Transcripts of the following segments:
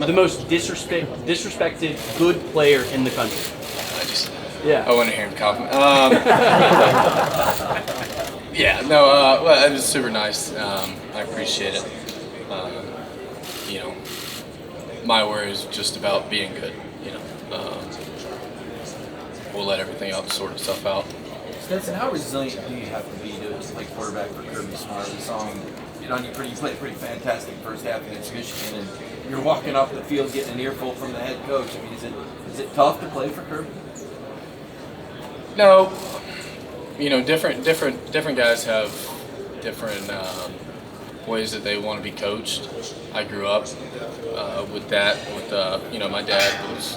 The most disrespected good player in the country. I want to hear him compliment. Well, it was super nice. I appreciate it. My worry is just about being good. We'll let everything else sort itself out. Stetson, how resilient do you have to be to play quarterback for Kirby Smart? We saw him get on you you played a pretty fantastic first half against Michigan, and you're walking off the field getting an earful from the head coach. I mean, is it tough to play for Kirby? No, different guys have different ways that they want to be coached. I grew up with that. With my dad was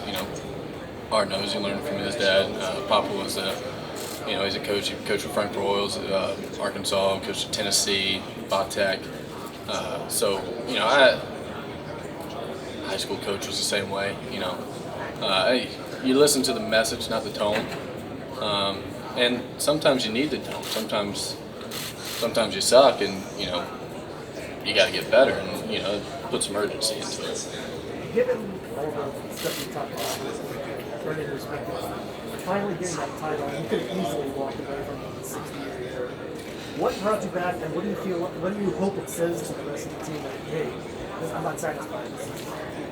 hard nosed. He learned from his dad. Papa was he's a coach. He coached with Frank Royals, Arkansas, coached at Tennessee, Tech. High school coach was the same way. You listen to the message, not the tone. And sometimes you need the tone. Sometimes you suck, and you got to get better, and put some urgency into it. Given all the stuff you talked about, earning respect, finally getting that title, you could have easily walked away from it in 60 years. What brought you back, and what do you feel? What do you hope it says to the rest of the team? That hey, I'm not satisfied.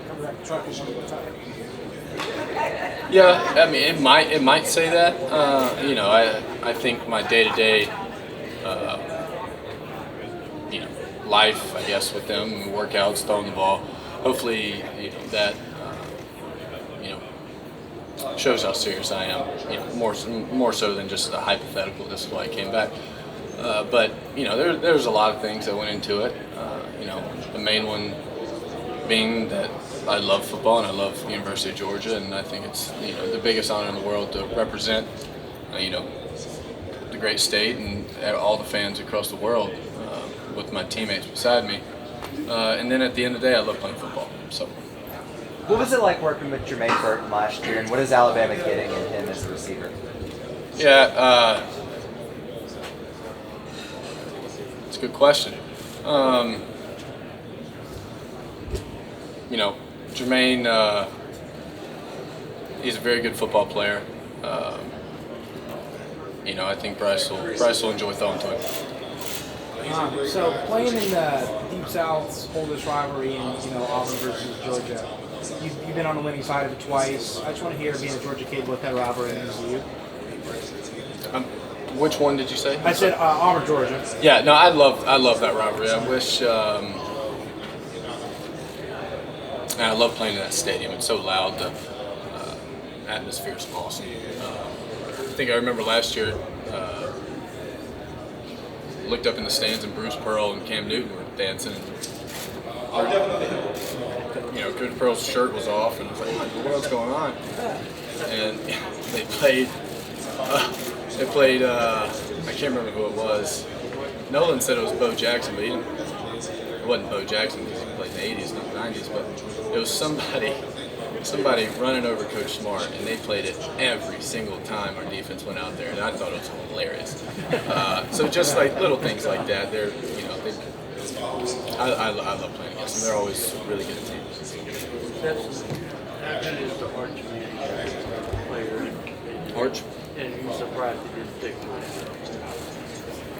Come back, truck is one more time. Yeah, I mean, it might say that. I think my day-to-day, life, I guess, with them, workouts, throwing the ball. Hopefully, that shows how serious I am. More so than just a hypothetical. This is why I came back. But there's a lot of things that went into it. The main one being that I love football and I love the University of Georgia, and I think it's the biggest honor in the world to represent the great state and all the fans across the world with my teammates beside me. And then at the end of the day, I love playing football. So. What was it like working with Jermaine Burton last year, and what is Alabama getting in him as a receiver? Yeah, it's a good question. Jermaine, he's a very good football player. I think Bryce will enjoy throwing to him. So playing in the Deep South's oldest rivalry in Auburn versus Georgia, you've been on the winning side of it twice. I just want to hear, being a Georgia kid, what that rivalry means to you. Which one did you say? I said Auburn, Georgia. Yeah, no, I love that rivalry. I wish. And I love playing in that stadium. It's so loud. The atmosphere is awesome. I think I remember last year, looked up in the stands and Bruce Pearl and Cam Newton were dancing. Coach Pearl's shirt was off, and I was like, "What the world's going on?" And they played. I can't remember who it was. Nolan said it was Bo Jackson, but it wasn't Bo Jackson because he played in the 80s, not the 90s. But it was somebody running over Coach Smart, and they played it every single time our defense went out there, and I thought it was hilarious. So just like little things like that, I love playing against them. They're always really good teams. That is the Arch player. Arch? And you're surprised he didn't take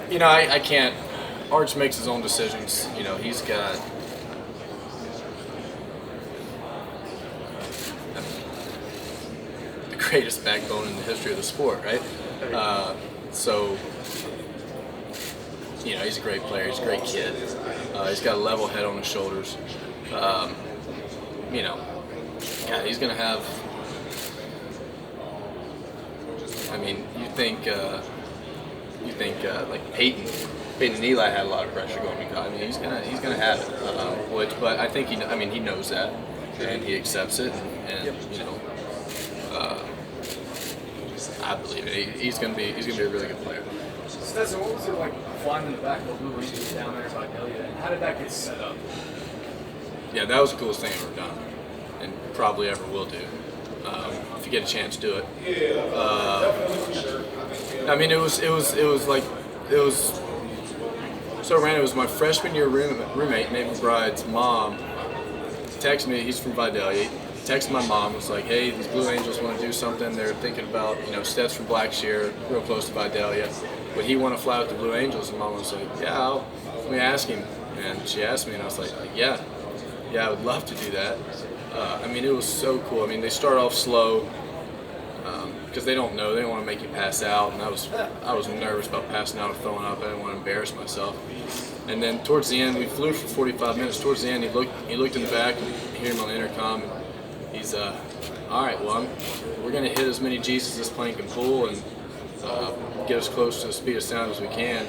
one. I can't. Arch makes his own decisions. He's got. The greatest backbone in the history of the sport, right? He's a great player. He's a great kid. He's got a level head on his shoulders. He's going to have. You think like Peyton and Eli had a lot of pressure going. He's gonna have it. But I think he knows that, and he accepts it, and I believe it. He's gonna be a really good player. Stetson, what was it like flying in the back of the Blue Rangers down there by Elliott, and how did that get set up? Yeah, that was the coolest thing I've ever done, and probably ever will do. If you get a chance, do it. It was so random. It was my freshman year roommate, Nate McBride's mom, texted me. He's from Vidalia. He texted my mom. Was like, "Hey, these Blue Angels want to do something. They're thinking about, Stet's from Blackshear, real close to Vidalia. Would he want to fly with the Blue Angels?" And Mom was like, "Yeah, let me ask him." And she asked me, and I was like, "Yeah, I would love to do that." It was so cool. They start off slow because they don't know. They don't want to make you pass out, and I was nervous about passing out or throwing up. I didn't want to embarrass myself. And then towards the end, we flew for 45 minutes. Towards the end, he looked in the back and hear him on the intercom. And he's all right. Well, we're going to hit as many G's as this plane can pull and get as close to the speed of sound as we can.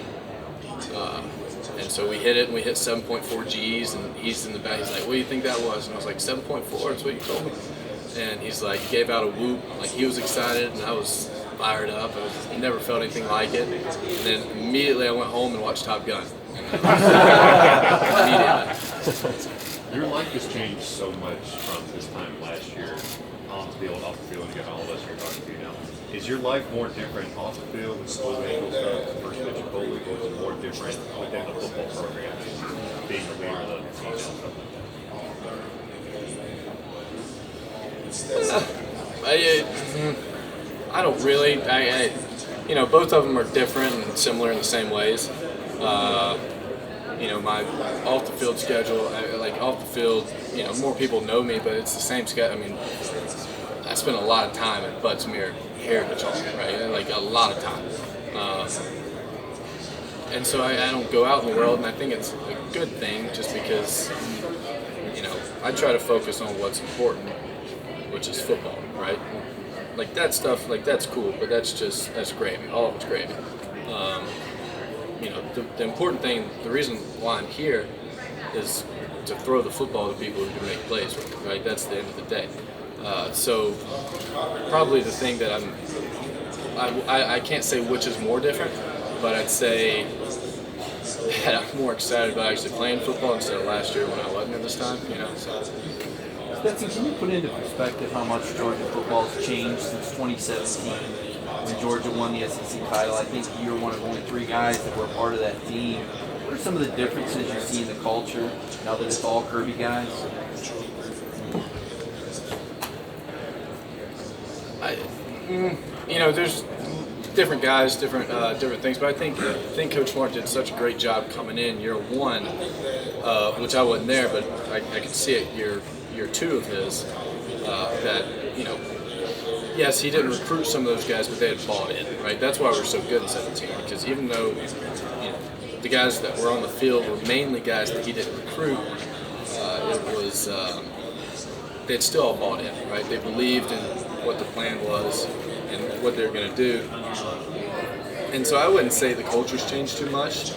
And so we hit it, and we hit 7.4 G's, and he's in the back. He's like, "What do you think that was?" And I was like, 7.4, that's what you told me. And he's like, gave out a whoop, like he was excited, and I was fired up. I never felt anything like it. And then immediately I went home and watched Top Gun. Immediately. Your life has changed so much from this time last year, on the field, off the field, and you got all of us here talking to you now. Is your life more different off the field with the Blue Angels stuff, first pitch of Coley, or is it more different within the football program, being the leader of the team and stuff like that? I don't really. Both of them are different and similar in the same ways. My off-the-field schedule, off the field, more people know me, but it's the same schedule. I spend a lot of time at Budsmere Heritage Hall, right? Like a lot of time. And so I don't go out in the world, and I think it's a good thing just because, I try to focus on what's important, which is football, right? Like that stuff, that's cool, but that's gravy. All of it's gravy. The important thing, the reason why I'm here is to throw the football to people who can make plays with, right? That's the end of the day. So probably the thing that I can't say which is more different, but I'd say that I'm more excited about actually playing football instead of last year when I wasn't at this time, so. Stetson, can you put into perspective how much Georgia football has changed since 2017 when Georgia won the SEC title? I think you were one of only 3 guys that were a part of that team. What are some of the differences you see in the culture now that it's all Kirby guys? There's different guys, different things, but I think Coach Smart did such a great job coming in year 1, which I wasn't there, but I could see it year 2 of his, that, yes, he didn't recruit some of those guys, but they had bought in, right? That's why we're so good in 17, because even though, the guys that were on the field were mainly guys that he didn't recruit, they'd still all bought in, right? They believed in what the plan was and what they were going to do. And so I wouldn't say the culture's changed too much.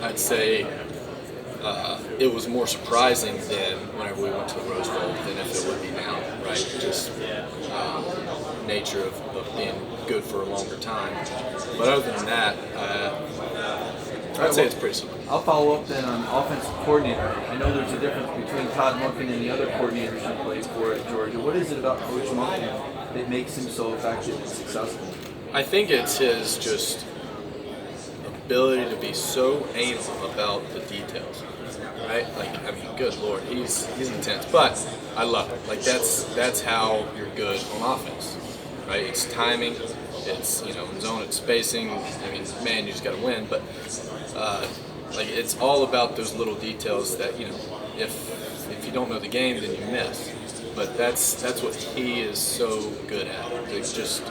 I'd say it was more surprising than whenever we went to the Rose Bowl than if it would be now, right? Just nature of being good for a longer time. But other than that, I'd say it's pretty similar. I'll follow up then on offensive coordinator. I know there's a difference between Todd Monken and the other coordinators you played for at Georgia. What is it about Coach Monken that makes him so effective and successful? I think it's his just ability to be so anal about the details, right? Good Lord, he's intense, but I love it. That's how you're good on offense, right? It's timing, it's in zone, it's spacing. Man, you just got to win, but it's all about those little details that if you don't know the game, then you miss. But that's what he is so good at. It's just,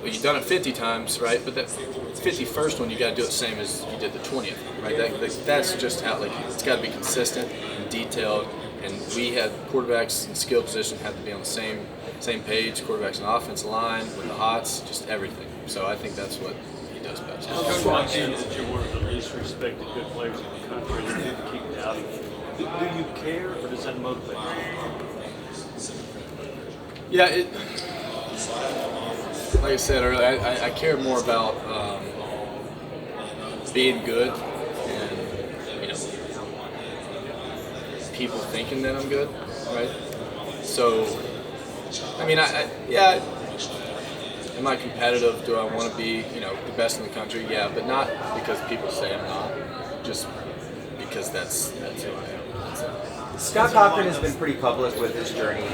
you've done it 50 times, right? But that 51st one, you got to do it the same as you did the 20th, right? That's just how, it's got to be consistent and detailed. And we had quarterbacks and skill position had to be on the same page, quarterbacks and offensive line with the hots, just everything. So I think that's what he does best. Coach Monken is that you're one of the least respected good players in the country, and you need to keep it out of you. Do you care, or does that motivate you? Yeah, like I said earlier, I care more about being good and people thinking that I'm good, right? So, am I competitive? Do I want to be, the best in the country? Yeah, but not because people say I'm not. Just because that's who I am. Scott Cochran has been pretty public with his journey